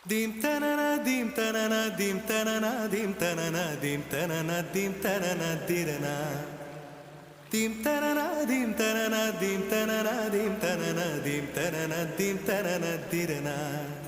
Dim tanana dim tanana dim tanana dim tanana dim tanana dim tanana dirana dim tanana dim tanana dim tanana dim tanana dim tanana dim tanana dirana